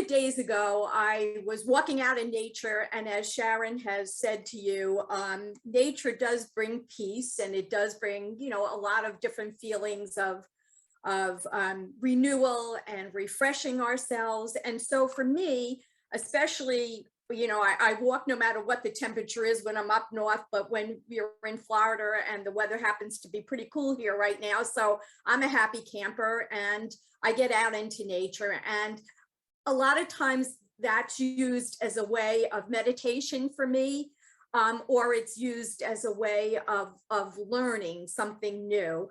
days ago, I was walking out in nature, and as Sharon has said to you, nature does bring peace, and it does bring, you know, a lot of different feelings of renewal and refreshing ourselves. And so for me, especially, you know, I walk no matter what the temperature is when I'm up north, but when we're in Florida and the weather happens to be pretty cool here right now. So I'm a happy camper and I get out into nature, and a lot of times that's used as a way of meditation for me, or it's used as a way of learning something new.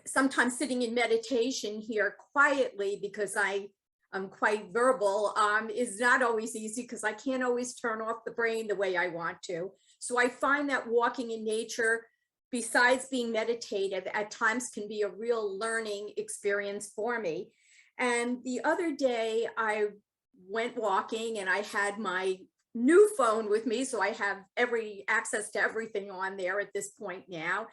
Sometimes sitting in meditation here quietly, because I'm quite verbal, is not always easy because I can't always turn off the brain the way I want to. So I find that walking in nature, besides being meditative, at times can be a real learning experience for me. And the other day I went walking and I had my new phone with me, so I have every access to everything on there at this point now.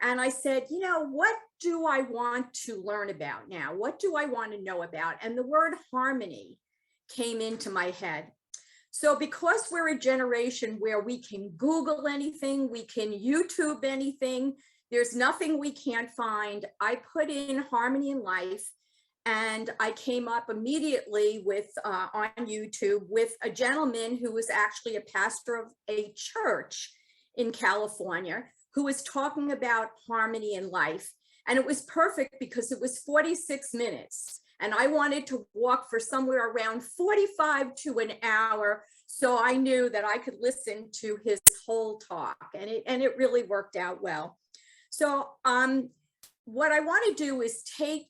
And I said, you know, what do I want to learn about now? What do I want to know about? And the word harmony came into my head. So because we're a generation where we can Google anything, we can YouTube anything, there's nothing we can't find, I put in harmony in life, and I came up immediately with on YouTube with a gentleman who was actually a pastor of a church in California, who was talking about harmony in life. And it was perfect because it was 46 minutes. And I wanted to walk for somewhere around 45 to an hour. So I knew that I could listen to his whole talk, and it really worked out well. So what I want to do is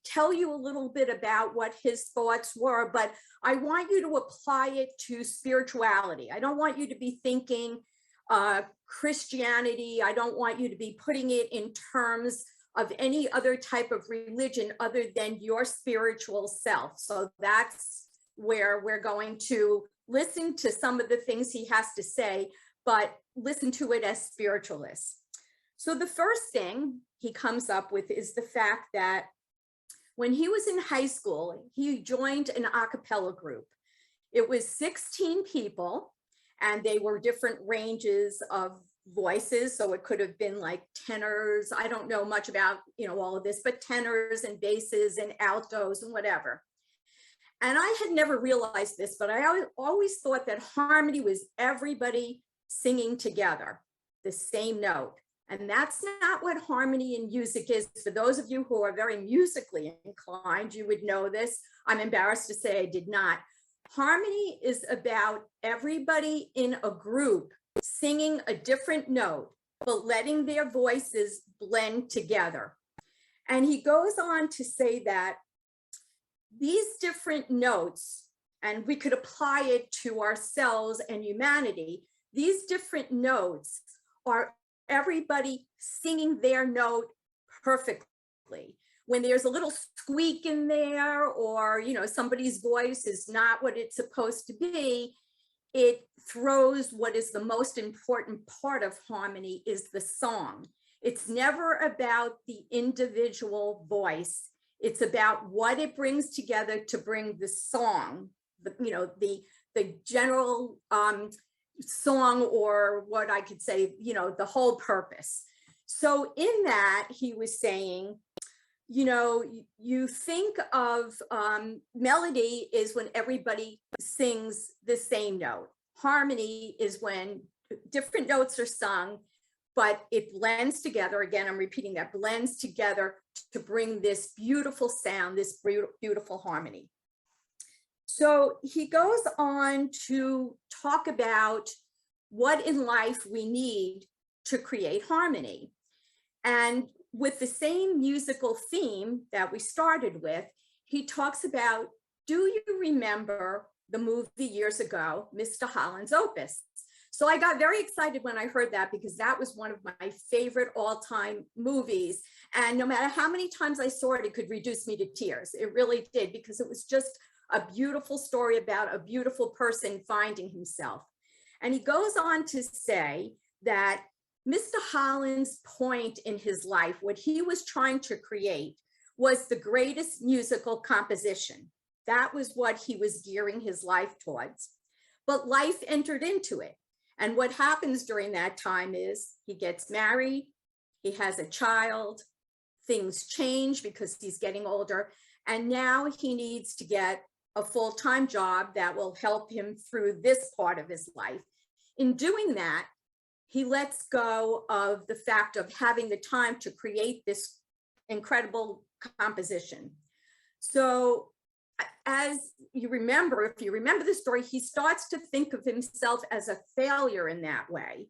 tell you a little bit about what his thoughts were, but I want you to apply it to spirituality. I don't want you to be thinking Christianity. I don't want you to be putting it in terms of any other type of religion other than your spiritual self. So that's where we're going to listen to some of the things he has to say, but listen to it as spiritualists. So the first thing he comes up with is the fact that when he was in high school, he joined an a cappella group. It was 16 people, and they were different ranges of voices. So it could have been like tenors. I don't know much about, you know, all of this, but tenors and basses and altos and whatever. And I had never realized this, but I always thought that harmony was everybody singing together, the same note. And that's not what harmony in music is. For those of you who are very musically inclined, you would know this. I'm embarrassed to say I did not. Harmony is about everybody in a group singing a different note, but letting their voices blend together. And he goes on to say that these different notes, and we could apply it to ourselves and humanity, these different notes are everybody singing their note perfectly. When there's a little squeak in there, or, you know, somebody's voice is not what it's supposed to be, it throws what is the most important part of harmony is the song. It's never about the individual voice. It's about what it brings together to bring the song, the general song, or what I could say, you know, the whole purpose. So in that, he was saying, you know, you think of melody is when everybody sings the same note. Harmony is when different notes are sung, but it blends together. Again, I'm repeating that, blends together to bring this beautiful sound, this beautiful harmony. So he goes on to talk about what in life we need to create harmony. And with the same musical theme that we started with, he talks about, do you remember the movie years ago, Mr. Holland's Opus? So I got very excited when I heard that, because that was one of my favorite all-time movies. And no matter how many times I saw it, it could reduce me to tears. It really did, because it was just a beautiful story about a beautiful person finding himself. And he goes on to say that Mr. Holland's point in his life, what he was trying to create, was the greatest musical composition That was what he was gearing his life towards. But life entered into it. And what happens during that time is he gets married, he has a child, things change because he's getting older, and now he needs to get a full-time job that will help him through this part of his life. In doing that, he lets go of the fact of having the time to create this incredible composition. So as you remember, if you remember the story, he starts to think of himself as a failure in that way.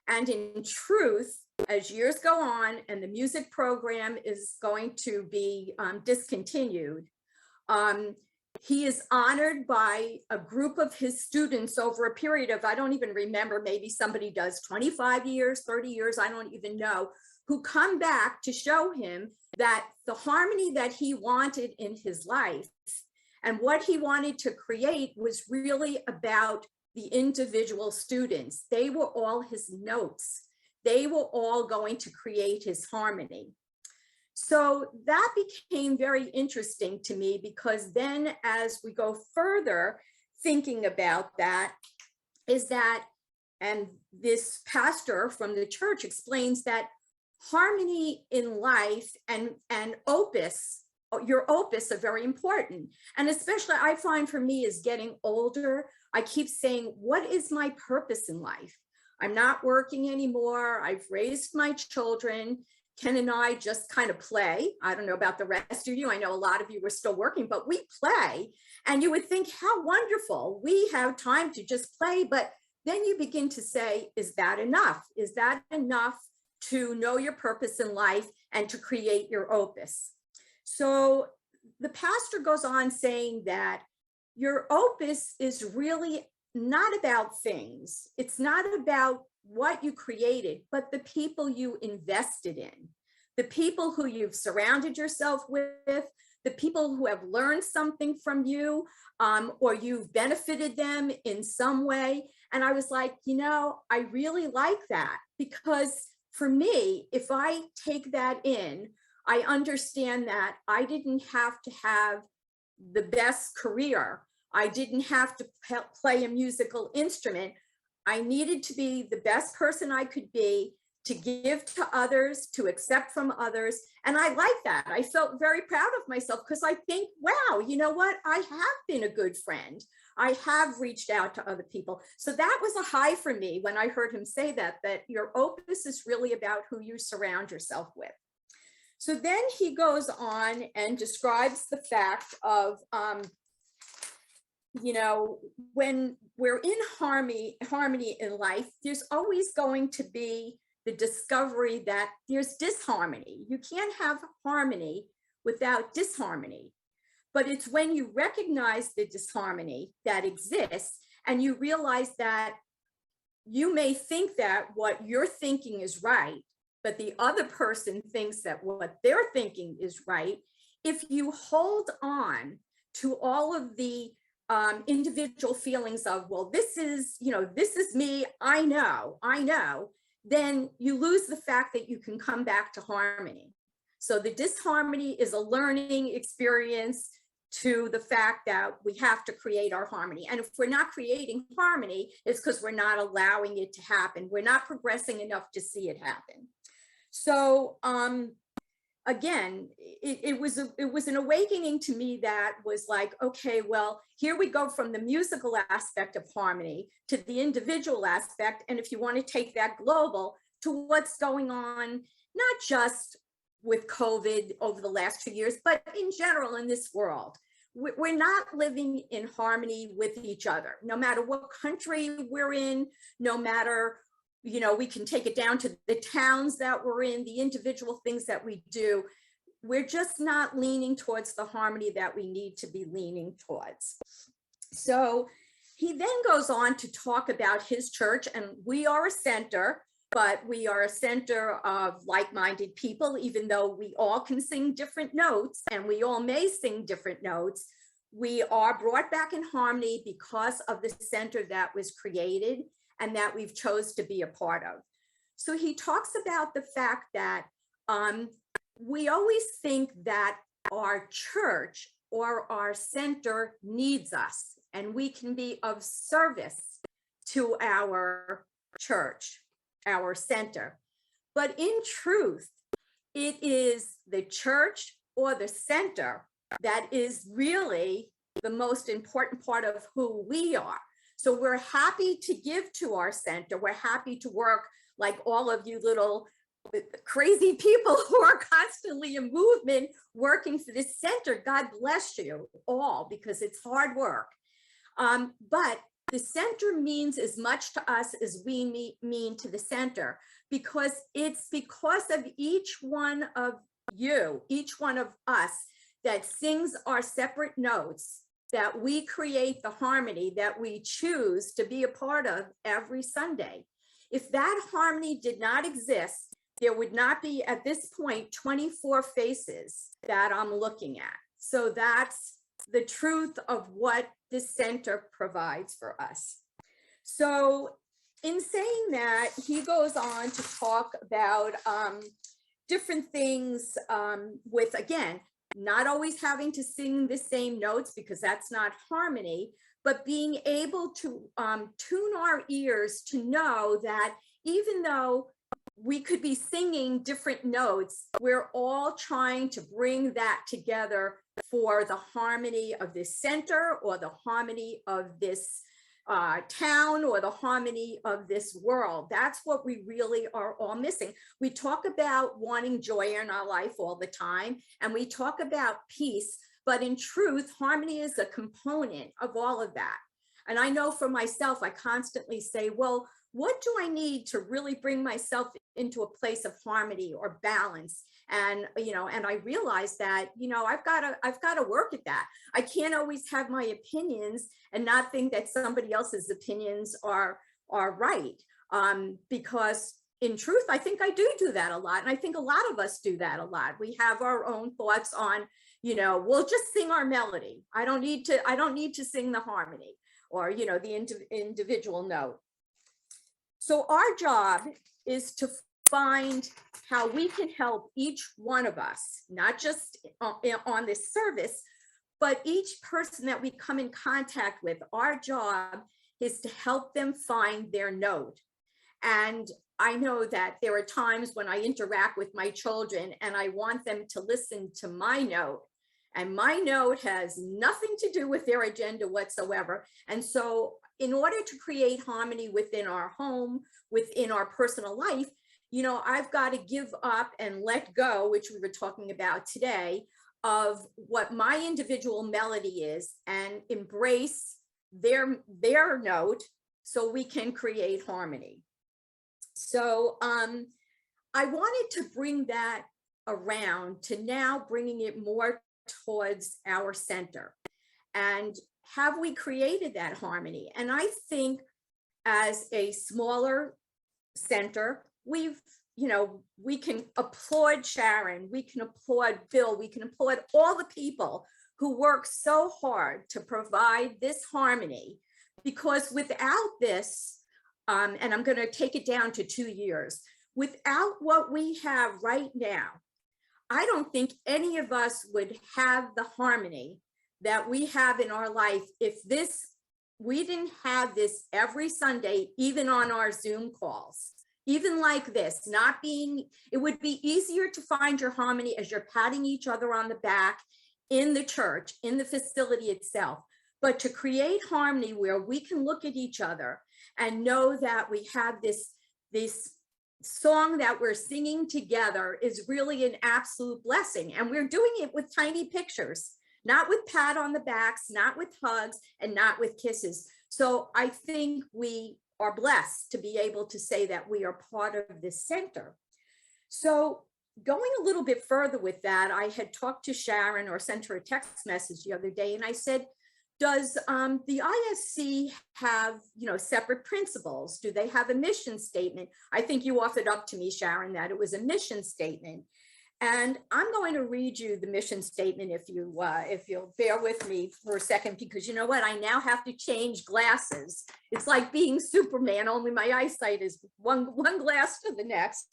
And in truth, as years go on and the music program is going to be discontinued, he is honored by a group of his students over a period of, I don't even remember, maybe somebody does 25 years, 30 years, I don't even know, who come back to show him that the harmony that he wanted in his life and what he wanted to create was really about the individual students. They were all his notes. They were all going to create his harmony. So that became very interesting to me, because then as we go further thinking about that, is that, and this pastor from the church explains that harmony in life and opus, your opus, are very important. And especially I find for me as getting older, I keep saying, what is my purpose in life? I'm not working anymore. I've raised my children. Ken and I just kind of play. I don't know about the rest of you. I know a lot of you are still working, but we play. And you would think how wonderful. We have time to just play. But then you begin to say, is that enough? Is that enough to know your purpose in life and to create your opus? So the pastor goes on saying that your opus is really not about things. It's not about what you created, but the people you invested in, the people who you've surrounded yourself with, the people who have learned something from you, or you've benefited them in some way. And I was like, you know, I really like that, because for me, if I take that in, I understand that I didn't have to have the best career. I didn't have to play a musical instrument. I needed to be the best person I could be, to give to others, to accept from others. And I like that. I felt very proud of myself, because I think, wow, you know what? I have been a good friend. I have reached out to other people. So that was a high for me when I heard him say that your opus is really about who you surround yourself with. So then he goes on and describes the fact of, you know, when we're in harmony in life, there's always going to be the discovery that there's disharmony. You can't have harmony without disharmony. But it's when you recognize the disharmony that exists and you realize that you may think that what you're thinking is right, but the other person thinks that what they're thinking is right. If you hold on to all of the individual feelings of, well, this is, you know, this is me, I know, then you lose the fact that you can come back to harmony. So the disharmony is a learning experience to the fact that we have to create our harmony. And if we're not creating harmony, it's because we're not allowing it to happen. We're not progressing enough to see it happen. So again, it was an awakening to me that was like, okay, well, here we go from the musical aspect of harmony to the individual aspect. And if you want to take that global to what's going on, not just with COVID over the last 2 years, but in general in this world, we're not living in harmony with each other, no matter what country we're in, no matter, you know, we can take it down to the towns that we're in, the individual things that we do. We're just not leaning towards the harmony that we need to be leaning towards. So he then goes on to talk about his church, and we are a center, but we are a center of like-minded people, even though we all can sing different notes and we all may sing different notes. We are brought back in harmony because of the center that was created and that we've chose to be a part of. So he talks about the fact that we always think that our church or our center needs us, and we can be of service to our church, our center. But in truth, it is the church or the center that is really the most important part of who we are. So we're happy to give to our center. We're happy to work like all of you little crazy people who are constantly in movement working for this center. God bless you all, because it's hard work. But the center means as much to us as we mean to the center, because it's because of each one of you, each one of us, that sings our separate notes, that we create the harmony that we choose to be a part of every Sunday. If that harmony did not exist, there would not be, at this point, 24 faces that I'm looking at. So that's the truth of what this center provides for us. So in saying that, he goes on to talk about different things with, again, not always having to sing the same notes, because that's not harmony, but being able to tune our ears to know that even though we could be singing different notes, we're all trying to bring that together for the harmony of this center, or the harmony of this town, or the harmony of this world. That's what we really are all missing. We talk about wanting joy in our life all the time, and we talk about peace, but in truth, harmony is a component of all of that. And I know for myself, I constantly say, well, what do I need to really bring myself into a place of harmony or balance? And, and I realized that, I've got to work at that. I can't always have my opinions and not think that somebody else's opinions are right. Because in truth, I think I do that a lot. And I think a lot of us do that a lot. We have our own thoughts on, we'll just sing our melody. I don't need to sing the harmony, or, the individual note. So our job is to find how we can help each one of us, not just on this service, but each person that we come in contact with. Our job is to help them find their note. And I know that there are times when I interact with my children and I want them to listen to my note, and my note has nothing to do with their agenda whatsoever. And so in order to create harmony within our home, within our personal life, I've got to give up and let go, which we were talking about today, of what my individual melody is, and embrace their note so we can create harmony. So I wanted to bring that around to now bringing it more towards our center. And have we created that harmony? And I think as a smaller center, we can applaud Sharon, we can applaud Bill, we can applaud all the people who work so hard to provide this harmony, because without this, and I'm going to take it down to 2 years, without what we have right now, I don't think any of us would have the harmony that we have in our life if we didn't have this every Sunday, even on our Zoom calls, even like this, it would be easier to find your harmony as you're patting each other on the back in the church, in the facility itself, but to create harmony where we can look at each other and know that we have this song that we're singing together is really an absolute blessing. And we're doing it with tiny pictures, not with pat on the backs, not with hugs, and not with kisses. So I think we are blessed to be able to say that we are part of this center. So going a little bit further with that, I had talked to Sharon, or sent her a text message the other day, and I said, does the ISC have, separate principles? Do they have a mission statement? I think you offered up to me, Sharon, that it was a mission statement. And I'm going to read you the mission statement if you'll bear with me for a second, because you know what? I now have to change glasses. It's like being Superman, only my eyesight is one glass to the next.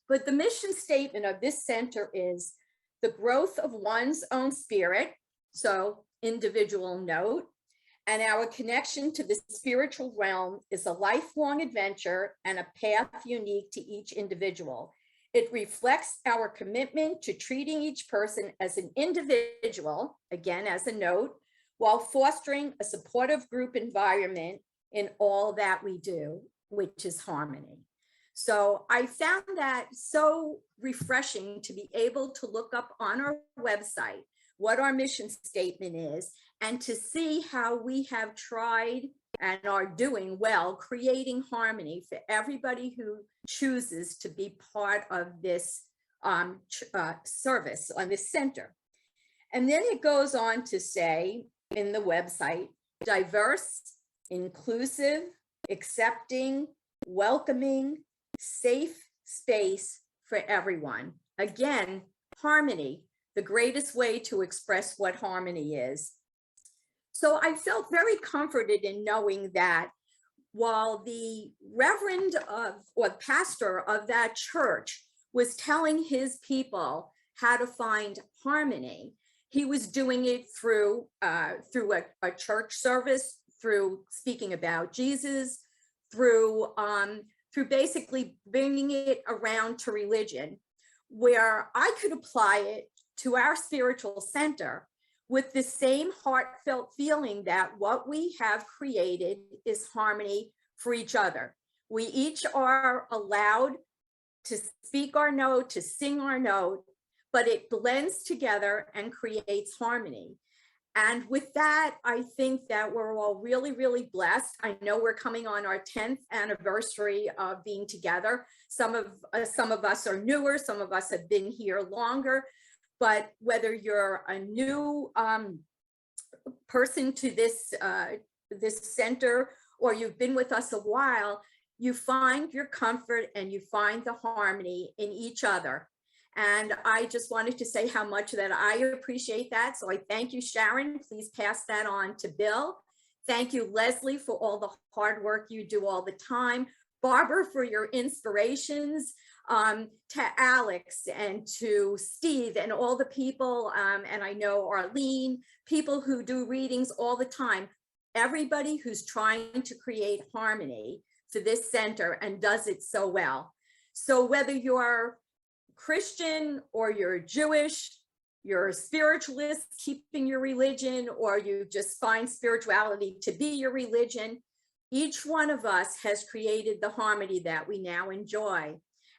But the mission statement of this center is the growth of one's own spirit, So individual note. And our connection to the spiritual realm is a lifelong adventure and a path unique to each individual. It reflects our commitment to treating each person as an individual, again, as a note, while fostering a supportive group environment in all that we do, which is harmony. So I found that so refreshing to be able to look up on our website what our mission statement is, and to see how we have tried and are doing well creating harmony for everybody who chooses to be part of this service on this center. And then it goes on to say in the website, diverse, inclusive, accepting, welcoming, safe space for everyone. Again, harmony, the greatest way to express what harmony is. So I felt very comforted in knowing that while the reverend or pastor of that church was telling his people how to find harmony, he was doing it through a church service, through speaking about Jesus, through basically bringing it around to religion, where I could apply it to our spiritual center with the same heartfelt feeling that what we have created is harmony for each other. We each are allowed to speak our note, to sing our note, but it blends together and creates harmony. And with that, I think that we're all really, really blessed. I know we're coming on our 10th anniversary of being together. Some of us are newer, some of us have been here longer, but whether you're a new person to this center, or you've been with us a while, you find your comfort and you find the harmony in each other. And I just wanted to say how much that I appreciate that. So I thank you, Sharon. Please pass that on to Bill. Thank you, Leslie, for all the hard work you do all the time. Barbara, for your inspirations, to Alex and to Steve and all the people, and I know Arlene, people who do readings all the time, everybody who's trying to create harmony for this center and does it so well. So whether you're Christian or you're Jewish, you're a spiritualist keeping your religion, or you just find spirituality to be your religion, each one of us has created the harmony that we now enjoy.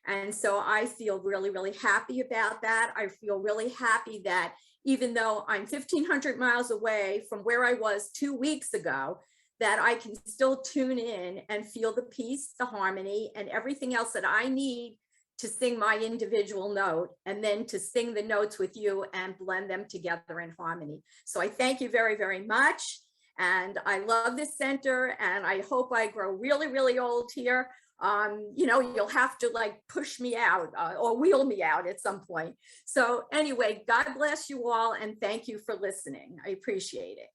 And so I feel really, really happy about that. I feel really happy that even though I'm 1,500 miles away from where I was 2 weeks ago, that I can still tune in and feel the peace, the harmony, and everything else that I need to sing my individual note, and then to sing the notes with you and blend them together in harmony. So I thank you very, very much. And I love this center, and I hope I grow really, really old here. You know, you'll have to like push me out or wheel me out at some point. So anyway, God bless you all, and thank you for listening. I appreciate it.